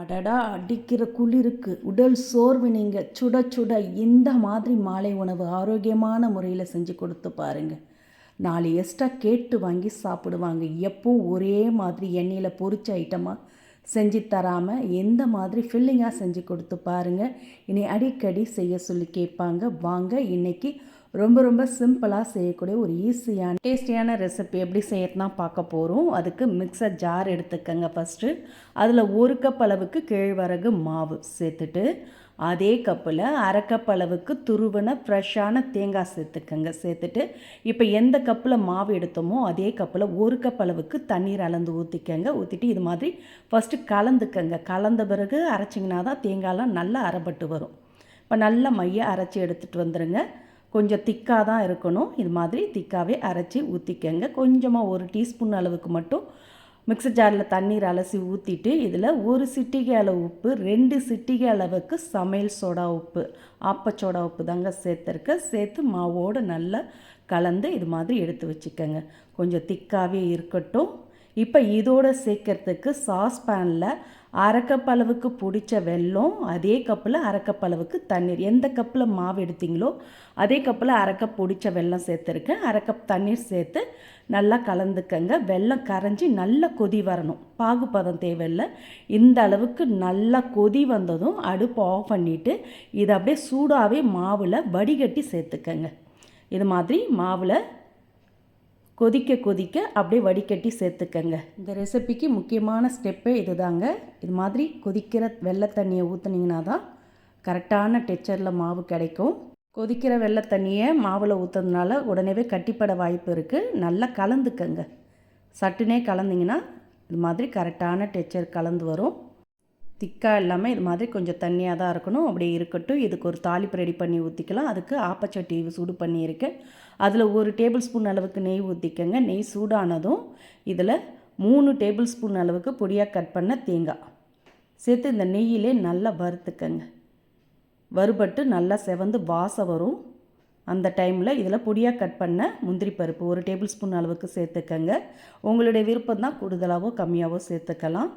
அடடா! அடிக்கிற குளிருக்கு உடல் சோர்வு நீங்க சுட சுட இந்த மாதிரி மாலை உணவு ஆரோக்கியமான முறையில் செஞ்சு கொடுத்து பாருங்க. 4 எக்ஸ்ட்ரா கேட்டு வாங்கி சாப்பிடுவாங்க. எப்பவும் ஒரே மாதிரி எண்ணெயில் பொரிச்ச ஐட்டமாக செஞ்சு தராமல் எந்த மாதிரி ஃபில்லிங்காக செஞ்சு கொடுத்து பாருங்கள். இனி அடிக்கடி செய்ய சொல்லி கேட்பாங்க. வாங்க இன்றைக்கி ரொம்ப ரொம்ப சிம்பிளாக செய்யக்கூடிய ஒரு ஈஸியான டேஸ்டியான ரெசிபி எப்படி செய்யறதுனா பார்க்க போகிறோம். அதுக்கு மிக்சர் ஜார் எடுத்துக்கங்க. ஃபஸ்ட்டு அதில் 1 கப் அளவுக்கு கேழ்வரகு மாவு சேர்த்துட்டு, அதே கப்பில் 1/2 கப் அளவுக்கு துருவின ஃப்ரெஷ்ஷான தேங்காய் சேர்த்துட்டு இப்போ எந்த கப்பில் மாவு எடுத்தோமோ அதே கப்பில் 1 கப் அளவுக்கு தண்ணீர் அளந்து ஊற்றிட்டு இது மாதிரி ஃபஸ்ட்டு கலந்துக்கங்க. கலந்த பிறகு அரைச்சிங்கன்னா தான் தேங்காயெலாம் நல்லா அரைப்பட்டு வரும். இப்போ நல்லா மைய அரைச்சி எடுத்துகிட்டு வந்துடுங்க. கொஞ்சம் திக்காக தான் இருக்கணும். இது மாதிரி திக்காகவே அரைச்சி ஊற்றிக்கங்க. கொஞ்சமாக 1 டீஸ்பூன் அளவுக்கு மட்டும் மிக்சர் ஜாரில் தண்ணீர் அலசி ஊற்றிட்டு இதில் 1 சிட்டிகை அளவு உப்பு, 2 சிட்டிகை அளவுக்கு சமையல் சோடா உப்பு, ஆப்பச்சோடா உப்பு தாங்க சேர்த்து மாவோடு நல்லா கலந்து இது மாதிரி எடுத்து வச்சுக்கோங்க. கொஞ்சம் திக்காகவே இருக்கட்டும். இப்போ இதோடு சேர்க்கறதுக்கு சாஸ்பேனில் 1/2 கப் அளவுக்கு பிடிச்ச வெல்லம், அதே கப்பில் 1/2 கப் அளவுக்கு தண்ணீர், எந்த கப்பில் மாவு எடுத்தீங்களோ அதே கப்பில் 1/2 கப் பிடிச்ச வெல்லம் சேர்த்துருக்கேன். 1/2 கப் தண்ணீர் சேர்த்து நல்லா கலந்துக்கங்க. வெல்லம் கரைஞ்சி நல்லா கொதி வரணும். பாகுபதம் தேவையில்லை. இந்த அளவுக்கு நல்லா கொதி வந்ததும் அடுப்பு ஆஃப் பண்ணிவிட்டு இதை அப்படியே சூடாகவே மாவில் வடிகட்டி சேர்த்துக்கங்க. இது மாதிரி மாவில் கொதிக்க அப்படியே வடிகட்டி சேர்த்துக்கங்க. இந்த ரெசிபிக்கு முக்கியமான ஸ்டெப்பே இது தாங்க. இது மாதிரி கொதிக்கிற வெள்ளை தண்ணியை ஊற்றுனீங்கன்னா தான் கரெக்டான டெக்ஸ்சரில் மாவு கிடைக்கும். கொதிக்கிற வெள்ளை தண்ணியை மாவில் ஊற்றுறதுனால உடனே கட்டிப்பட வாய்ப்பு இருக்குது. நல்லா கலந்துக்கங்க. சட்டுனே கலந்திங்கன்னா இது மாதிரி கரெக்டான டெக்ஸ்சர் கலந்து வரும். திக்காக இல்லாமல் இது மாதிரி கொஞ்சம் தண்ணியாக தான் இருக்கணும். அப்படி இருக்கட்டும். இதுக்கு ஒரு தாளிப்பு ரெடி பண்ணி ஊற்றிக்கலாம். அதுக்கு ஆப்பச்சட்டி சூடு பண்ணியிருக்கேன். அதில் 1 டேபிள் ஸ்பூன் அளவுக்கு நெய் ஊற்றிக்கங்க. நெய் சூடானதும் இதில் 3 டேபிள் ஸ்பூன் அளவுக்கு பொடியாக கட் பண்ண தேங்காய் சேர்த்து இந்த நெய்யிலே நல்லா வறுத்துக்கங்க. வறுபட்டு நல்லா செவந்து வாசம் வரும். அந்த டைமில் இதில் பொடியாக கட் பண்ண முந்திரி பருப்பு 1 டேபிள் ஸ்பூன் அளவுக்கு சேர்த்துக்கங்க. உங்களுடைய விருப்பம் தான் கூடுதலாகவோ கம்மியாகவோ சேர்த்துக்கலாம்.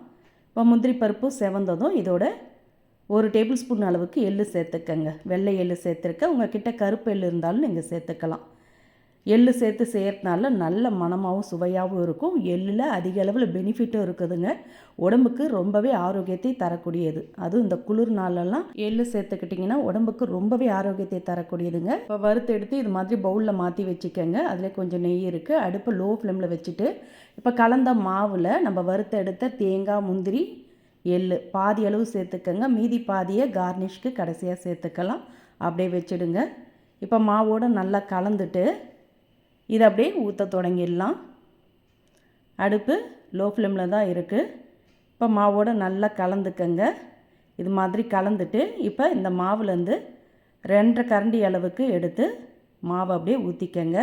இப்போ முந்திரி பருப்பு செவந்ததும் இதோட 1 டேபிள் ஸ்பூன் அளவுக்கு எள்ளு சேர்த்துக்கங்க. வெள்ளை எள்ளு சேர்த்துருக்க. உங்கள் கிட்ட கருப்பு எள்ளு இருந்தாலும் நீங்கள் சேர்த்துக்கலாம். எள்ளு சேர்த்து செய்கிறதுனால நல்ல மணமாகவும் சுவையாகவும் இருக்கும். எள்ளில் அதிக அளவில் பெனிஃபிட்டும் இருக்குதுங்க. உடம்புக்கு ரொம்பவே ஆரோக்கியத்தை தரக்கூடியது. அதுவும் இந்த குளிர் நாளெல்லாம் எள்ளு சேர்த்துக்கிட்டிங்கன்னா உடம்புக்கு ரொம்பவே ஆரோக்கியத்தை தரக்கூடியதுங்க. இப்போ வறுத்து எடுத்து இது மாதிரி பவுலில் மாற்றி வச்சுக்கோங்க. அதில் கொஞ்சம் நெய் இருக்குது. அடுப்பு லோ ஃப்ளேமில் வச்சுட்டு இப்போ கலந்த மாவில் நம்ம வறுத்து எடுத்த தேங்காய், முந்திரி, எள்ளு பாதி அளவு சேர்த்துக்கங்க. மீதி பாதியை கார்னிஷ்க்கு கடைசியாக சேர்த்துக்கலாம். அப்படியே வச்சுடுங்க. இப்போ மாவோடு நல்லா கலந்துட்டு இதை அப்படியே ஊற்ற தொடங்கிடலாம். அடுப்பு லோ ஃப்ளேமில் தான் இருக்குது. இப்போ மாவோடு நல்லா கலந்துக்கங்க. இது மாதிரி கலந்துட்டு இப்போ இந்த மாவுலேருந்து 2 கரண்டி அளவுக்கு எடுத்து மாவை அப்படியே ஊற்றிக்கங்க.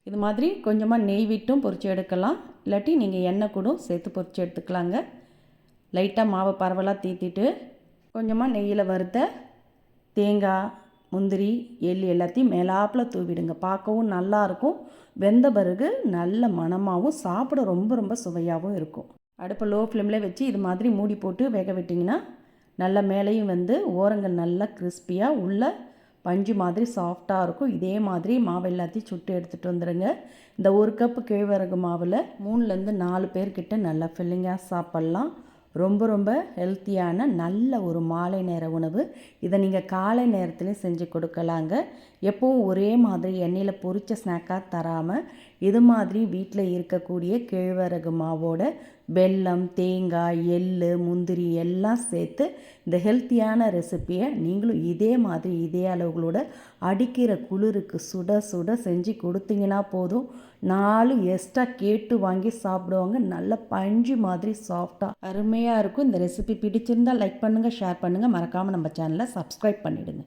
இது மாதிரி கொஞ்சமாக நெய் விட்டும் பொரித்து எடுக்கலாம். இல்லாட்டி நீங்கள் எண்ணெய் கூட சேர்த்து பொரித்து எடுத்துக்கலாங்க. லைட்டாக மாவை பரவலாக தீத்திட்டு கொஞ்சமாக நெய்யில் வறுத்த தேங்காய், முந்திரி, எள்ளு எல்லாத்தையும் மேலாப்பில் தூவிடுங்க. பார்க்கவும் நல்லாயிருக்கும். வெந்த பிறகு நல்ல மணமாகவும் சாப்பிட ரொம்ப ரொம்ப சுவையாகவும் இருக்கும். அடுப்பை லோ ஃப்ளேமில் வச்சு இது மாதிரி மூடி போட்டு வேக விட்டிங்கன்னா நல்லா மேலேயும் வந்து ஓரங்கள் நல்லா கிறிஸ்பியாக உள்ள பஞ்சு மாதிரி சாஃப்டாக இருக்கும். இதே மாதிரி மாவு எல்லாத்தையும் சுட்டு எடுத்துகிட்டு வந்துடுங்க. இந்த 1 கப்பு கேழ்வரகு மாவில் 3லேருந்து 4 பேர்கிட்ட நல்லா ஃபில்லிங்காக சாப்பிட்லாம். ரொம்ப ரொம்ப ஹெல்த்தியான நல்ல ஒரு மாலை நேர உணவு. இதை நீங்கள் காலை நேரத்துலேயும் செஞ்சு கொடுக்கலாங்க. எப்போவும் ஒரே மாதிரி எண்ணெயில் பொரித்த ஸ்நாக்காக தராமல் இது மாதிரி வீட்டில் இருக்கக்கூடிய கேழ்வரகு மாவோட வெல்லம், தேங்காய், எள்ளு, முந்திரி எல்லாம் சேர்த்து இந்த ஹெல்த்தியான ரெசிப்பியை நீங்களும் இதே மாதிரி இதே அளவுகளோட அடிக்கிற குளிருக்கு சுட சுட செஞ்சு கொடுத்தீங்கன்னா போதும். 4 எக்ஸ்ட்ரா கேட்டு வாங்கி சாப்பிடுவாங்க. நல்ல பஞ்சு மாதிரி சாஃப்டாக அருமையாக இருக்கும். இந்த ரெசிபி பிடிச்சிருந்தால் லைக் பண்ணுங்கள், ஷேர் பண்ணுங்கள். மறக்காமல் நம்ம சேனலை சப்ஸ்கிரைப் பண்ணிவிடுங்க.